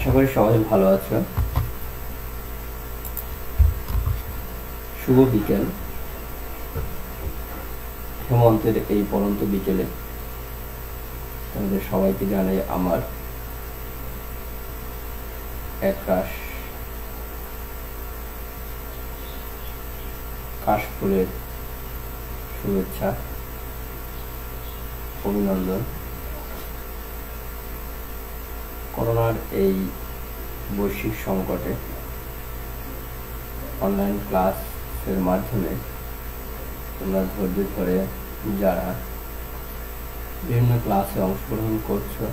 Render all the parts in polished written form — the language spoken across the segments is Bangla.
আশা করি সবাই ভালো আছো। শুভ বিকেল। হেমন্তের এই পরন্ত বিকেলে তোমাদের সবাইকে জানাই আমার একরাশ কাশফুলের শুভেচ্ছা, অভিনন্দন। করোনার এই বৈশ্বিক সংকটে অনলাইন ক্লাসের মাধ্যমে তোমরা ধৈর্য ধরে যারা বিভিন্ন ক্লাসে অংশগ্রহণ করছো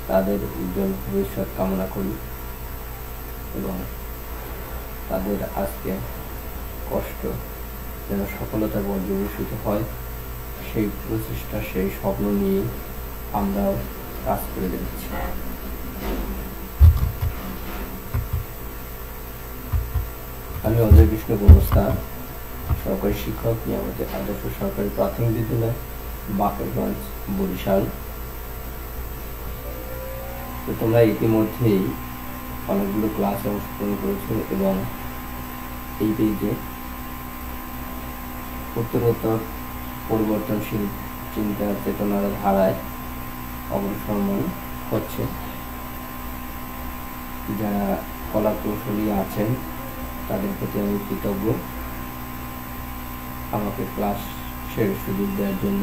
তাদের উজ্জ্বল ভবিষ্যৎ কামনা করি এবং তাদের আজকে কষ্ট যেন সফলতা পর্যবেসিত হয় সেই প্রচেষ্টা, সেই স্বপ্ন নিয়ে আমরাও কাজ করে যাচ্ছি। আমি অজয় কৃষ্ণ গোমস্তান, সরকারি শিক্ষক, নিয়মিত আদর্শ সরকারি প্রাথমিক বিদ্যালয়, বাকেরগঞ্জ, বরিশাল। তো তোমরা ইতিমধ্যেই অনেকগুলো ক্লাসে অংশগ্রহণ করেছো এবং এই পেজে উত্তরোত্তর পরিবর্তনশীল চিন্তা চেতনার ধারায় অগ্রসরমান হচ্ছে। যারা কলা কৌশলী আছেন তাদের প্রতি আমি কৃতজ্ঞ আমাকে ক্লাসের সুযোগ দেওয়ার জন্য।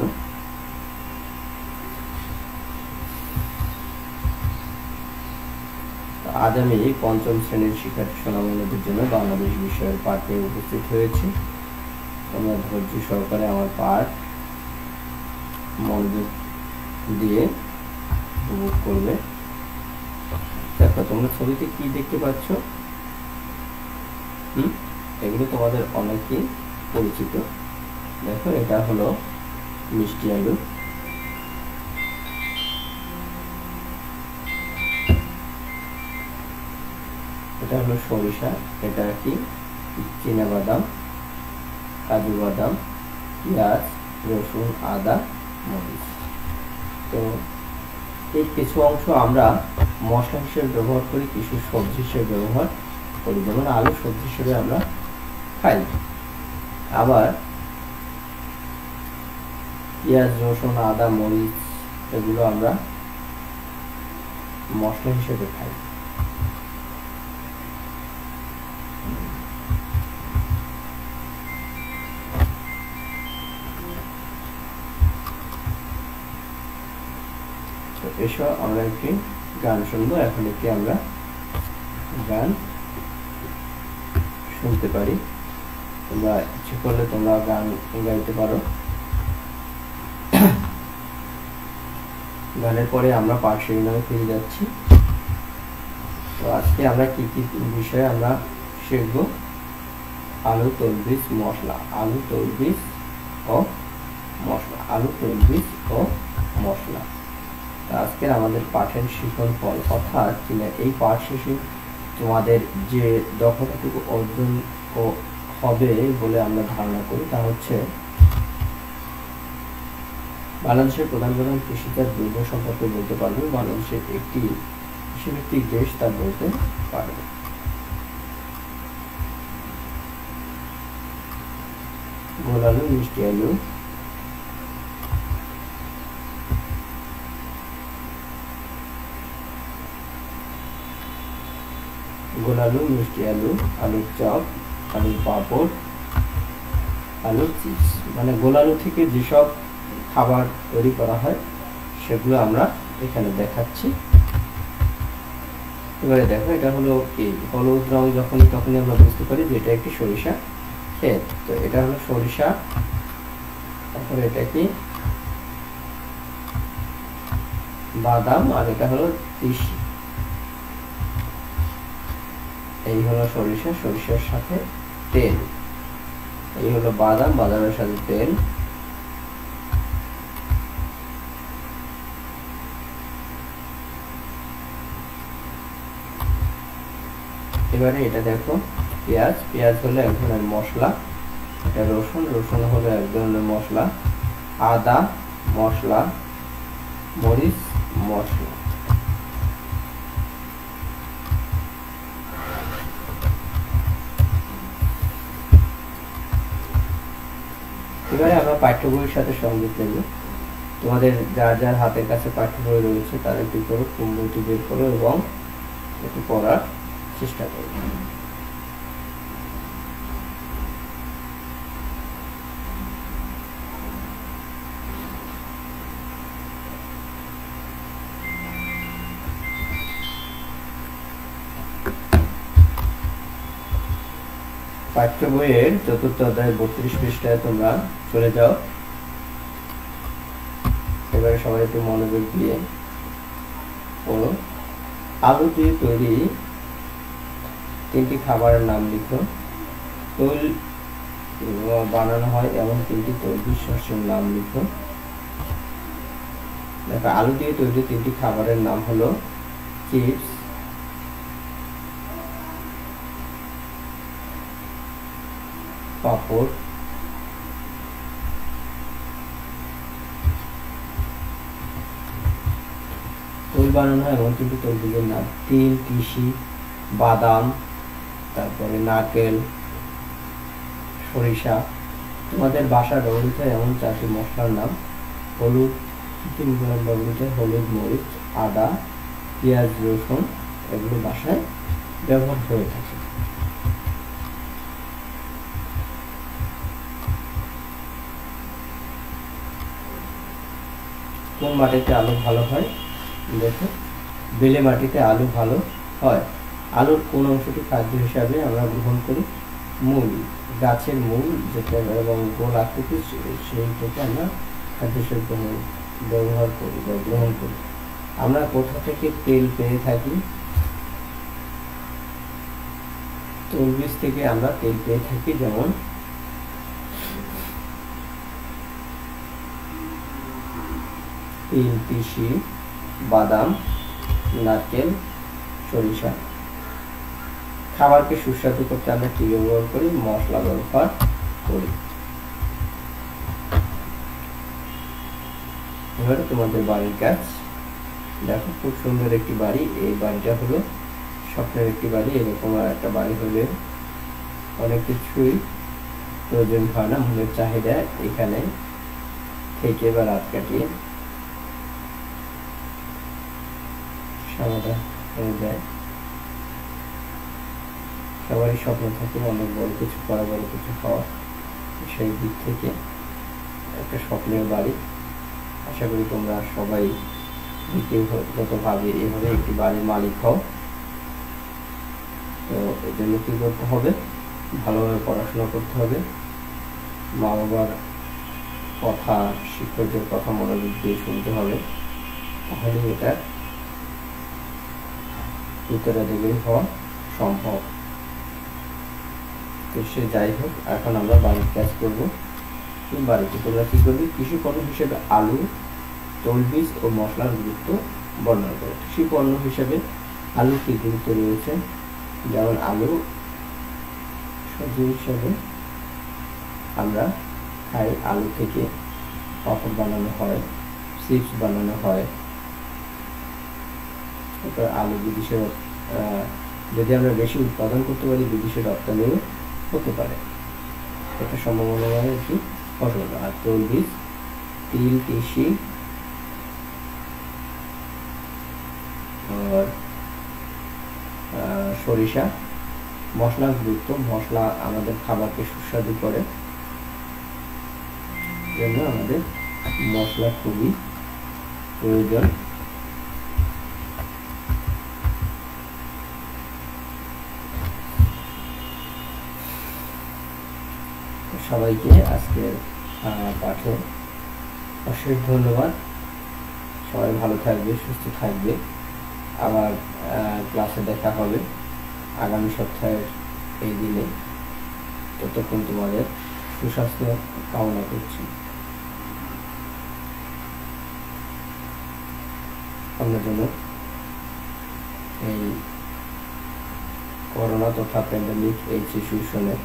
আজ আমি পঞ্চম শ্রেণীর শিক্ষার্থী সোনামণিদের জন্য বাংলাদেশ বিষয়ের পাঠে উপস্থিত হয়েছি। তোমরা ধৈর্য সহকারে আমার পাঠ মনোযোগ দিয়ে উপভোগ করবে। দেখো তোমরা ছবিতে কি দেখতে পাচ্ছ? এগুলো তোমাদের অনেকেই পরিচিত। দেখো এটা হলো মিষ্টি আলু, এটা হলো সরিষা, এটা কি চীনা বাদাম, কাজু বাদাম, পেঁয়াজ, রসুন, আদা, মরিচ। তো এই কিছু অংশ আমরা মশলা হিসেবে ব্যবহার করি, কিছু সবজি হিসেবে ব্যবহার করি, যেমন আলু সবজি হিসেবে আমরা খাই। আবার পেঁয়াজ, রসুন, আদা, মরিচ এগুলো আমরা মশলা হিসেবে খাই। তো এসো আমরা একটি গান শুনবো। এখন একটি আমরা গান শুনতে পারি। তোমরা ইচ্ছে করলে তোমরা গান গাইতে পারো। গানের পরে আমরা পাঠ শিরোনামে ফিরে যাচ্ছি। তো আজকে আমরা কি কি বিষয়ে আমরা শিখব? আলু, তৈলবীজ, মশলা। আলু, তৈলবীজ ও মশলা। আলু, তৈলবীজ ও মশলা। আজকের আমাদের পাঠের শিখন ফল, অর্থাৎ এই পাঠ শেষে তোমাদের যে দক্ষতাটুকু অর্জন হবে বলে আমরা ধারণা করি তা হচ্ছে বাংলাদেশের প্রধান প্রধান কৃষিকাজ দ্রব্য সম্পর্কে বলতে পারবে, বাংলাদেশের একটি কৃষিভিত্তিক দেশ তা বলতে পারবে। গোল আলু, মিষ্টি আলু, গোল আলু, মিষ্টি আলু, আলুর চপ, আলুর পাঁপড়, আলুর চিপস। মানে গোল আলু থেকে যেসব খাবার তৈরি করা হয় সেগুলো আমরা এখানে দেখাচ্ছি। এবারে দেখো এটা হলো কি হলুদ রং, তখনই আমরা বুঝতে পারি যে এটা একটি সরিষা ক্ষেত। তো এটা হলো সরিষা, তারপরে এটা কি বাদাম, আর এটা হলো তিসি। এই হলো সরিষা, সরিষার সাথে তেল। এই হলো বাদাম, বাদামের সাথে তেল। এবারে এটা দেখো পেঁয়াজ, পেঁয়াজ হলো এক ধরনের মশলা। এটা রসুন, রসুন হলো এক ধরনের মশলা। আদা মশলা, মরিচ মশলা। এবারে আমরা পাঠ্য বইয়ের সাথে সংযোগ নেব। তোমাদের যার যার হাতের কাছে পাঠ্য বই রয়েছে তারা একটু করো, বইটি বের করো এবং একটু পড়ার চেষ্টা করো। পাঠ্য বইয়ের ৪র্থ অধ্যায় ৩২ পৃষ্ঠায় তোমরা চলে যাও। এবারে সবাই একটু মনোযোগ দিয়ে পড়ো। আলু দিয়ে তৈরি 3টি খাবারের নাম লিখো। তৈল বানানো হয় এমন 3টি তৈলবীজ শস্যের নাম লিখো। দেখো, আলু দিয়ে তৈরি 3টি খাবারের নাম হলো চিপস, পাঁপড়, তৈল বানানো হয় এমন 3টি তৈলবীজের নাম তিল, তিসি, বাদাম, তারপরে নারকেল, সরিষা। তোমাদের বাসায় ব্যবহৃত এমন 4টি মশলার নাম হলুদ, ব্যবহৃত হলুদ, মরিচ, আদা, পেঁয়াজ, রসুন, এগুলো বাসায় ব্যবহার হয়ে থাকে। কোন মাটিতে আলু ভালো হয়? দেখো, বেলে মাটিতে আলু ভালো হয়। আলুর কোন অংশটি খাদ্য হিসাবে আমরা গ্রহণ করি? মূল, গাছের মূল যেটা এবং গোল আকৃতি, সেইটাকে আমরা খাদ্য হিসেবে ব্যবহার করি বা গ্রহণ করি। আমরা কোথা থেকে তেল পেয়ে থাকি? তৈলবীজ থেকে আমরা তেল পেয়ে থাকি, যেমন তিল, তিসি, বাদাম, নারকেল, সরিষা। খাবারকে সুস্বাদু করতে আমরা কি ব্যবহার করি? মশলা ব্যবহার করি। এবারে তোমাদের বাড়ির কাজ। দেখো, খুব সুন্দর একটি বাড়ি। এই বাড়িটা হলো স্বপ্নের একটি বাড়ি। এরকম একটা বাড়ি হলে অনেক কিছুই প্রয়োজন হয় না, মনের চাহিদা এখানে থেকে বা রাত কাটিয়ে সমাধান হয়ে যায়। সবারই স্বপ্ন থাকে অনেক বড় কিছু করা, বড় কিছু হওয়া। সেই দিক থেকে একটা স্বপ্নের বাড়ি। আশা করি তোমরা সবাই ব্যক্তিগতভাবে এভাবে একটি বাড়ির মালিক হও। তো এর জন্য কি করতে হবে? ভালোভাবে পড়াশোনা করতে হবে, মা বাবার কথা, শিক্ষকদের কথা মনোযোগ দিয়ে শুনতে হবে, তাহলে এটা উত্তরাধিকারী হওয়া সম্ভব। তো সে যাই হোক, এখন আমরা বাড়ির কাজ করবো। বাড়িতে তোমরা কি করবে? কৃষি পণ্য হিসেবে আলু, তৈলবীজ ও মশলার গুরুত্ব বর্ণনা করো। কৃষি পণ্য হিসেবে আলু কি গুরুত্ব রয়েছে? যেমন আলু সবজি হিসেবে আমরা খাই। আলু থেকে পাঁপড় বানানো হয়, চিপস বানানো হয়। তারপর আলু বিদেশে যদি আমরা বেশি উৎপাদন করতে পারি, বিদেশে রপ্তানিও হতে পারে, এটা সম্ভাবনা একটি ফসল। আর তৈলবীজ তিল, তিসি আর সরিষা। মশলার গুরুত্ব, মশলা আমাদের খাবারকে সুস্বাদু করে, জন্য আমাদের মশলা খুবই প্রয়োজন। সবাইকে আজকের পাঠে অশেষ ধন্যবাদ। সবাই ভালো থাকবে, সুস্থ থাকবে। আবার ক্লাসে দেখা হবে আগামী সপ্তাহের এই দিনে। ততক্ষণ তোমাদের সুস্বাস্থ্য কামনা করছি। আমরা যেন এই করোনা তথা প্যান্ডেমিক এই সিচুয়েশনে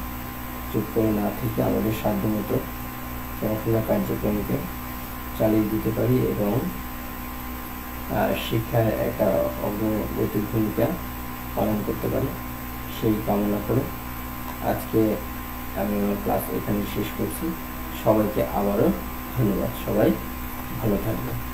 চুপ করে না থেকে আমাদের সাধ্যমতো পড়াশোনা কার্যক্রমকে চালিয়ে দিতে পারি এবং শিক্ষায় একটা অগ্রগতির ভূমিকা পালন করতে পারি, সেই কামনা করে আজকে আমি আমার ক্লাস এখানে শেষ করছি। সবাইকে আবারও ধন্যবাদ। সবাই ভালো থাকবেন।